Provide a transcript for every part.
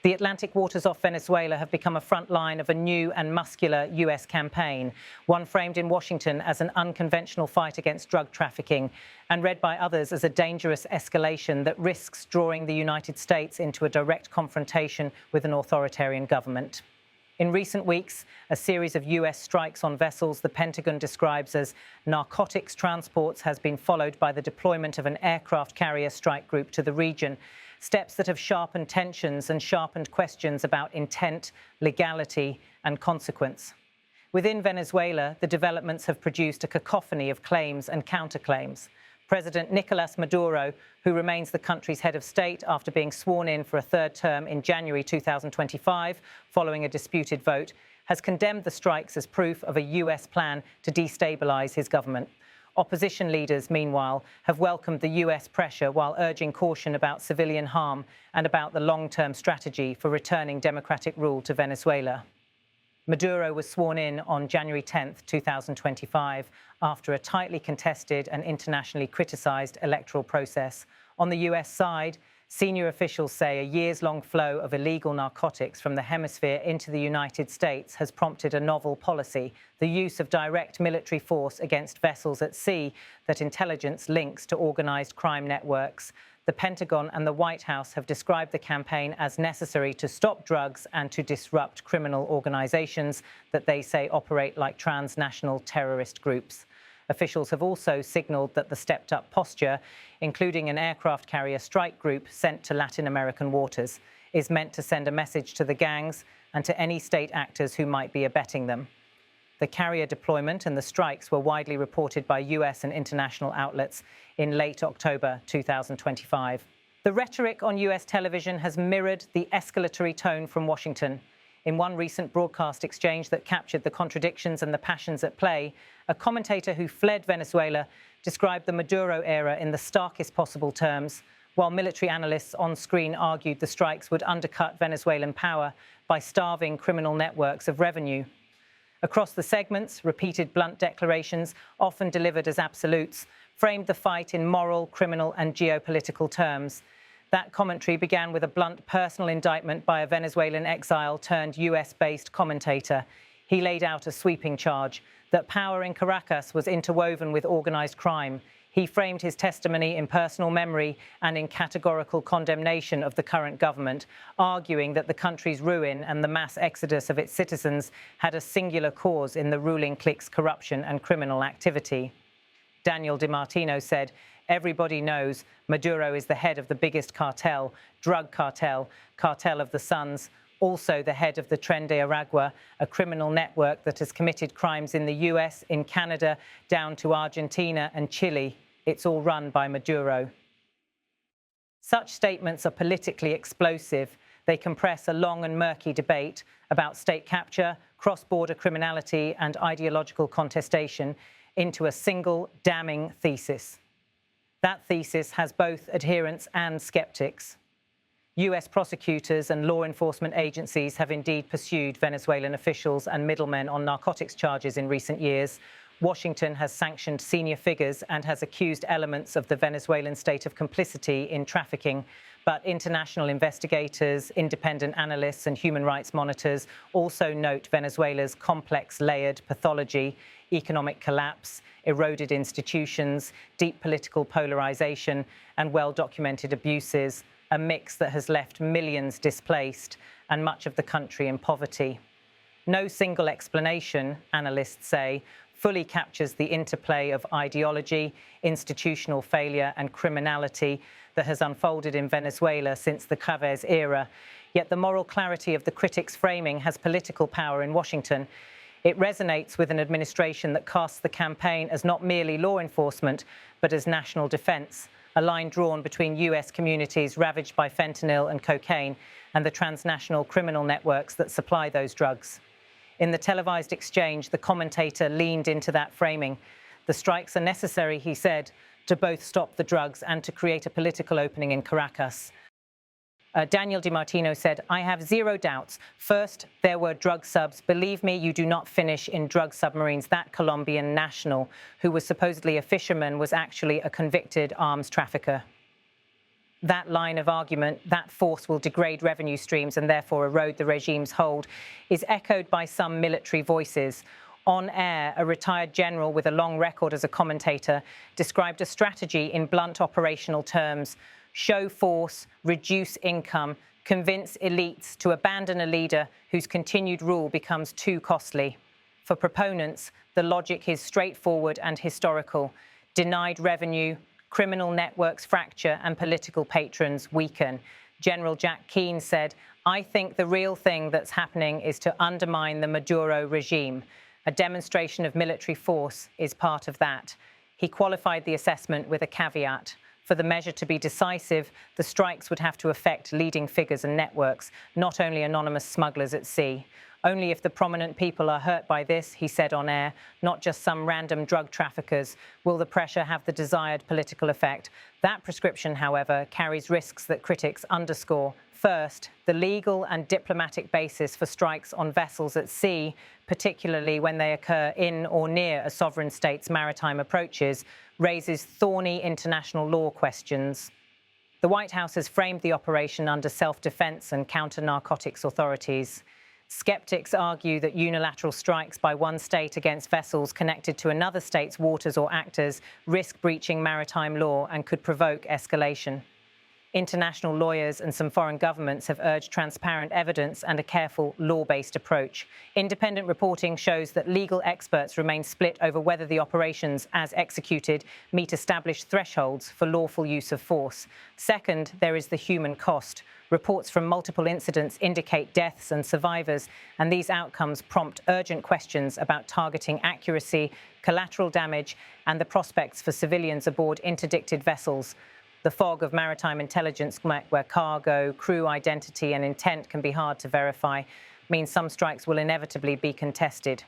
The Atlantic waters off Venezuela have become a front line of a new and muscular US campaign, one framed in Washington as an unconventional fight against drug trafficking and read by others as a dangerous escalation that risks drawing the United States into a direct confrontation with an authoritarian government. In recent weeks, a series of US strikes on vessels the Pentagon describes as narcotics transports has been followed by the deployment of an aircraft carrier strike group to the region, steps that have sharpened tensions and sharpened questions about intent, legality and consequence. Within Venezuela, the developments have produced a cacophony of claims and counterclaims. President Nicolás Maduro, who remains the country's head of state after being sworn in for a third term in January 2025, following a disputed vote, has condemned the strikes as proof of a US plan to destabilize his government. Opposition leaders, meanwhile, have welcomed the US pressure while urging caution about civilian harm and about the long-term strategy for returning democratic rule to Venezuela. Maduro was sworn in on January 10, 2025, after a tightly contested and internationally criticized electoral process. On the US side, senior officials say a years-long flow of illegal narcotics from the hemisphere into the United States has prompted a novel policy, the use of direct military force against vessels at sea that intelligence links to organized crime networks. The Pentagon and the White House have described the campaign as necessary to stop drugs and to disrupt criminal organizations that they say operate like transnational terrorist groups. Officials have also signaled that the stepped-up posture, including an aircraft carrier strike group sent to Latin American waters, is meant to send a message to the gangs and to any state actors who might be abetting them. The carrier deployment and the strikes were widely reported by US and international outlets in late October 2025. The rhetoric on US television has mirrored the escalatory tone from Washington. In one recent broadcast exchange that captured the contradictions and the passions at play, a commentator who fled Venezuela described the Maduro era in the starkest possible terms, while military analysts on screen argued the strikes would undercut Venezuelan power by starving criminal networks of revenue. Across the segments, repeated blunt declarations, often delivered as absolutes, framed the fight in moral, criminal and geopolitical terms. That commentary began with a blunt personal indictment by a Venezuelan exile turned US-based commentator. He laid out a sweeping charge that power in Caracas was interwoven with organized crime. He framed his testimony in personal memory and in categorical condemnation of the current government, arguing that the country's ruin and the mass exodus of its citizens had a singular cause in the ruling clique's corruption and criminal activity. Daniel DiMartino said, "Everybody knows Maduro is the head of the biggest cartel, drug cartel, Cartel of the Suns, also the head of the Tren de Aragua, a criminal network that has committed crimes in the US, in Canada, down to Argentina and Chile. It's all run by Maduro." Such statements are politically explosive. They compress a long and murky debate about state capture, cross-border criminality and ideological contestation into a single damning thesis. That thesis has both adherents and skeptics. US prosecutors and law enforcement agencies have indeed pursued Venezuelan officials and middlemen on narcotics charges in recent years. Washington has sanctioned senior figures and has accused elements of the Venezuelan state of complicity in trafficking. But international investigators, independent analysts and human rights monitors also note Venezuela's complex layered pathology, economic collapse, eroded institutions, deep political polarization and well-documented abuses, a mix that has left millions displaced and much of the country in poverty. No single explanation, analysts say, fully captures the interplay of ideology, institutional failure and criminality that has unfolded in Venezuela since the Chavez era. Yet the moral clarity of the critics' framing has political power in Washington. It resonates with an administration that casts the campaign as not merely law enforcement, but as national defense, a line drawn between US communities ravaged by fentanyl and cocaine and the transnational criminal networks that supply those drugs. In the televised exchange, the commentator leaned into that framing. The strikes are necessary, he said, to both stop the drugs and to create a political opening in Caracas. Daniel DiMartino said, "I have zero doubts. First, there were drug subs. Believe me, you do not finish in drug submarines. That Colombian national, who was supposedly a fisherman, was actually a convicted arms trafficker." That line of argument, that force will degrade revenue streams and therefore erode the regime's hold, is echoed by some military voices. On air, a retired general with a long record as a commentator described a strategy in blunt operational terms: show force, reduce income, convince elites to abandon a leader whose continued rule becomes too costly. For proponents, the logic is straightforward and historical. Denied revenue, criminal networks fracture, and political patrons weaken. General Jack Keane said, "I think the real thing that's happening is to undermine the Maduro regime. A demonstration of military force is part of that." He qualified the assessment with a caveat. For the measure to be decisive, the strikes would have to affect leading figures and networks, not only anonymous smugglers at sea. Only if the prominent people are hurt by this, he said on air, not just some random drug traffickers, will the pressure have the desired political effect. That prescription, however, carries risks that critics underscore. First, the legal and diplomatic basis for strikes on vessels at sea, particularly when they occur in or near a sovereign state's maritime approaches, raises thorny international law questions. The White House has framed the operation under self-defense and counter-narcotics authorities. Skeptics argue that unilateral strikes by one state against vessels connected to another state's waters or actors risk breaching maritime law and could provoke escalation. International lawyers and some foreign governments have urged transparent evidence and a careful, law-based approach. Independent reporting shows that legal experts remain split over whether the operations, as executed, meet established thresholds for lawful use of force. Second, there is the human cost. Reports from multiple incidents indicate deaths and survivors, and these outcomes prompt urgent questions about targeting accuracy, collateral damage, and the prospects for civilians aboard interdicted vessels. The fog of maritime intelligence, where cargo, crew identity, and intent can be hard to verify, means some strikes will inevitably be contested.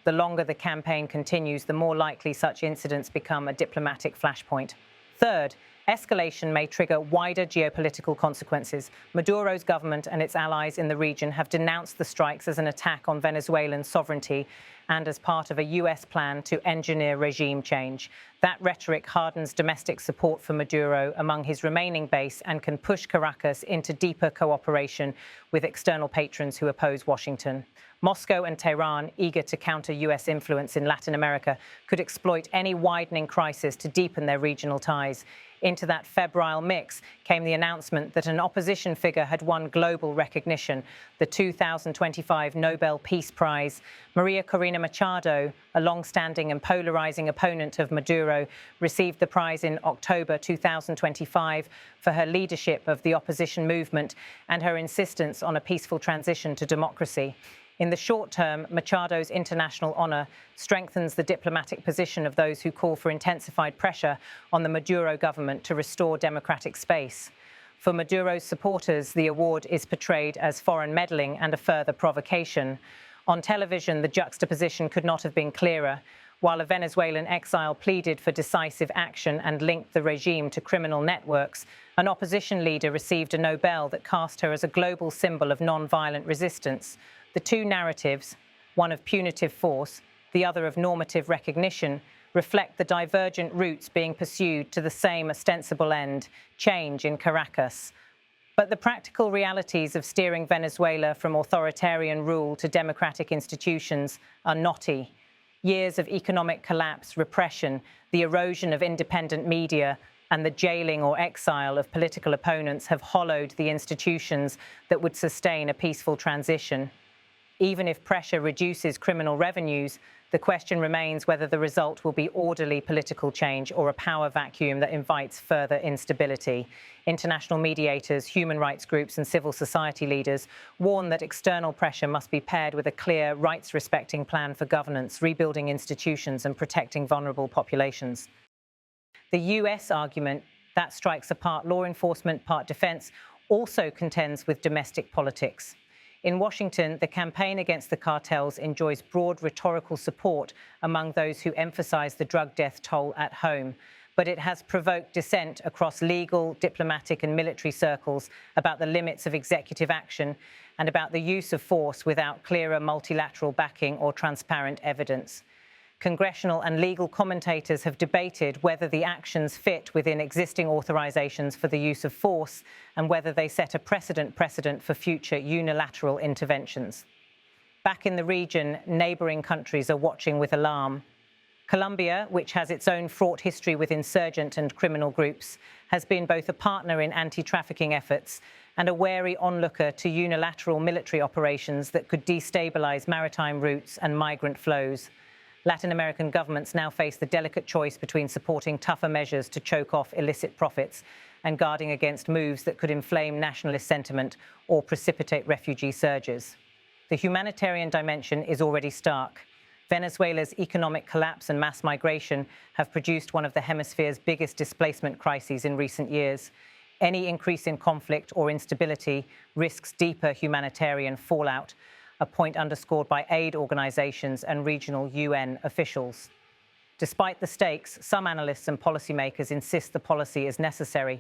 The longer the campaign continues, the more likely such incidents become a diplomatic flashpoint. Third, escalation may trigger wider geopolitical consequences. Maduro's government and its allies in the region have denounced the strikes as an attack on Venezuelan sovereignty and as part of a US plan to engineer regime change. That rhetoric hardens domestic support for Maduro among his remaining base and can push Caracas into deeper cooperation with external patrons who oppose Washington. Moscow and Tehran, eager to counter US influence in Latin America, could exploit any widening crisis to deepen their regional ties. Into that febrile mix came the announcement that an opposition figure had won global recognition, the 2025 Nobel Peace Prize. Maria Corina Machado, a long-standing and polarizing opponent of Maduro, received the prize in October 2025 for her leadership of the opposition movement and her insistence on a peaceful transition to democracy. In the short term, Machado's international honor strengthens the diplomatic position of those who call for intensified pressure on the Maduro government to restore democratic space. For Maduro's supporters, the award is portrayed as foreign meddling and a further provocation. On television, the juxtaposition could not have been clearer. While a Venezuelan exile pleaded for decisive action and linked the regime to criminal networks, an opposition leader received a Nobel that cast her as a global symbol of non-violent resistance. The two narratives, one of punitive force, the other of normative recognition, reflect the divergent routes being pursued to the same ostensible end, change in Caracas. But the practical realities of steering Venezuela from authoritarian rule to democratic institutions are knotty. Years of economic collapse, repression, the erosion of independent media, and the jailing or exile of political opponents have hollowed the institutions that would sustain a peaceful transition. Even if pressure reduces criminal revenues, the question remains whether the result will be orderly political change or a power vacuum that invites further instability. International mediators, human rights groups, and civil society leaders warn that external pressure must be paired with a clear, rights-respecting plan for governance, rebuilding institutions, and protecting vulnerable populations. The US argument, that strikes are part law enforcement, part defense, also contends with domestic politics. In Washington, the campaign against the cartels enjoys broad rhetorical support among those who emphasize the drug death toll at home. But it has provoked dissent across legal, diplomatic, and military circles about the limits of executive action and about the use of force without clearer multilateral backing or transparent evidence. Congressional and legal commentators have debated whether the actions fit within existing authorizations for the use of force and whether they set a precedent for future unilateral interventions. Back in the region, neighboring countries are watching with alarm. Colombia, which has its own fraught history with insurgent and criminal groups, has been both a partner in anti-trafficking efforts and a wary onlooker to unilateral military operations that could destabilize maritime routes and migrant flows. Latin American governments now face the delicate choice between supporting tougher measures to choke off illicit profits and guarding against moves that could inflame nationalist sentiment or precipitate refugee surges. The humanitarian dimension is already stark. Venezuela's economic collapse and mass migration have produced one of the hemisphere's biggest displacement crises in recent years. Any increase in conflict or instability risks deeper humanitarian fallout, a point underscored by aid organizations and regional UN officials. Despite the stakes, some analysts and policymakers insist the policy is necessary.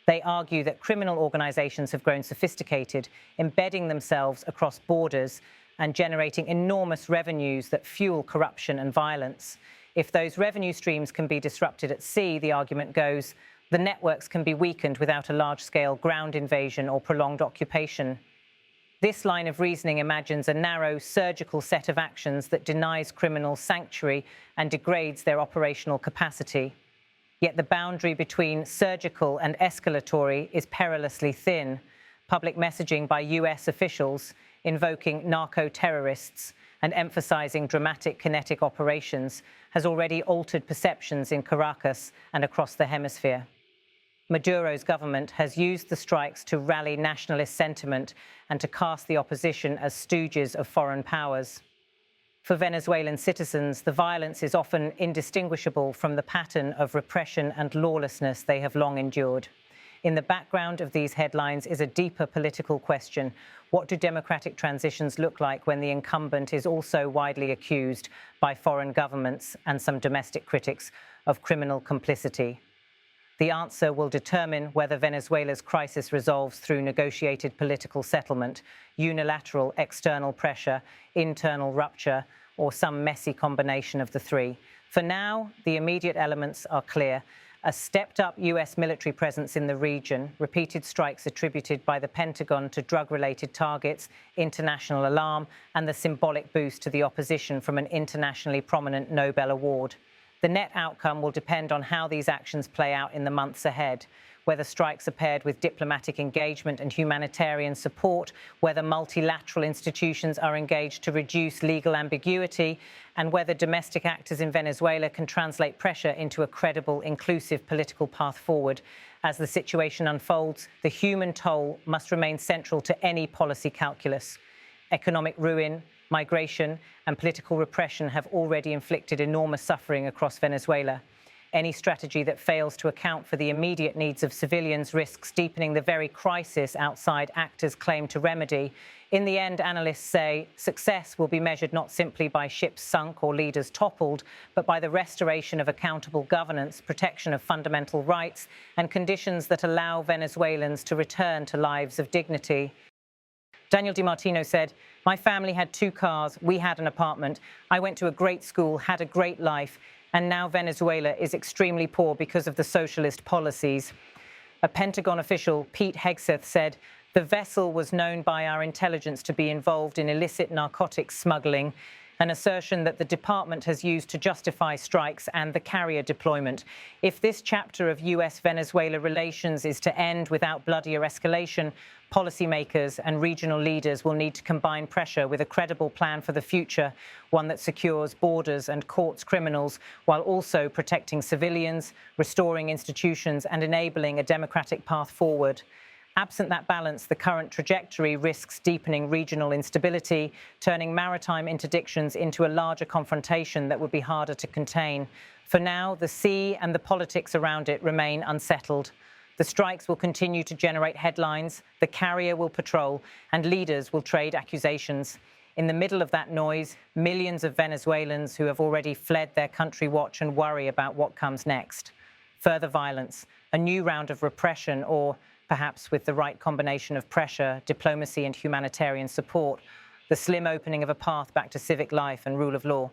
They argue that criminal organizations have grown sophisticated, embedding themselves across borders and generating enormous revenues that fuel corruption and violence. If those revenue streams can be disrupted at sea, the argument goes, the networks can be weakened without a large-scale ground invasion or prolonged occupation. This line of reasoning imagines a narrow, surgical set of actions that denies criminals sanctuary and degrades their operational capacity. Yet the boundary between surgical and escalatory is perilously thin. Public messaging by US officials invoking narco-terrorists and emphasizing dramatic kinetic operations has already altered perceptions in Caracas and across the hemisphere. Maduro's government has used the strikes to rally nationalist sentiment and to cast the opposition as stooges of foreign powers. For Venezuelan citizens, the violence is often indistinguishable from the pattern of repression and lawlessness they have long endured. In the background of these headlines is a deeper political question. What do democratic transitions look like when the incumbent is also widely accused by foreign governments and some domestic critics of criminal complicity? The answer will determine whether Venezuela's crisis resolves through negotiated political settlement, unilateral external pressure, internal rupture, or some messy combination of the three. For now, the immediate elements are clear. A stepped-up US military presence in the region, repeated strikes attributed by the Pentagon to drug-related targets, international alarm, and the symbolic boost to the opposition from an internationally prominent Nobel award. The net outcome will depend on how these actions play out in the months ahead, whether strikes are paired with diplomatic engagement and humanitarian support, whether multilateral institutions are engaged to reduce legal ambiguity, and whether domestic actors in Venezuela can translate pressure into a credible, inclusive political path forward. As the situation unfolds, the human toll must remain central to any policy calculus. Economic ruin, migration, and political repression have already inflicted enormous suffering across Venezuela. Any strategy that fails to account for the immediate needs of civilians risks deepening the very crisis outside actors claim to remedy. In the end, analysts say success will be measured not simply by ships sunk or leaders toppled, but by the restoration of accountable governance, protection of fundamental rights, and conditions that allow Venezuelans to return to lives of dignity. Daniel DiMartino said, "My family had 2 cars, we had an apartment. I went to a great school, had a great life, and now Venezuela is extremely poor because of the socialist policies." A Pentagon official, Pete Hegseth, said, "The vessel was known by our intelligence to be involved in illicit narcotics smuggling, an assertion that the department has used to justify strikes and the carrier deployment. If this chapter of US-Venezuela relations is to end without bloodier escalation, policymakers and regional leaders will need to combine pressure with a credible plan for the future, one that secures borders and courts criminals while also protecting civilians, restoring institutions, and enabling a democratic path forward. Absent that balance, the current trajectory risks deepening regional instability, turning maritime interdictions into a larger confrontation that would be harder to contain. For now, the sea and the politics around it remain unsettled. The strikes will continue to generate headlines, the carrier will patrol, and leaders will trade accusations. In the middle of that noise, millions of Venezuelans who have already fled their country watch and worry about what comes next. Further violence, a new round of repression, or perhaps with the right combination of pressure, diplomacy, and humanitarian support, the slim opening of a path back to civic life and rule of law.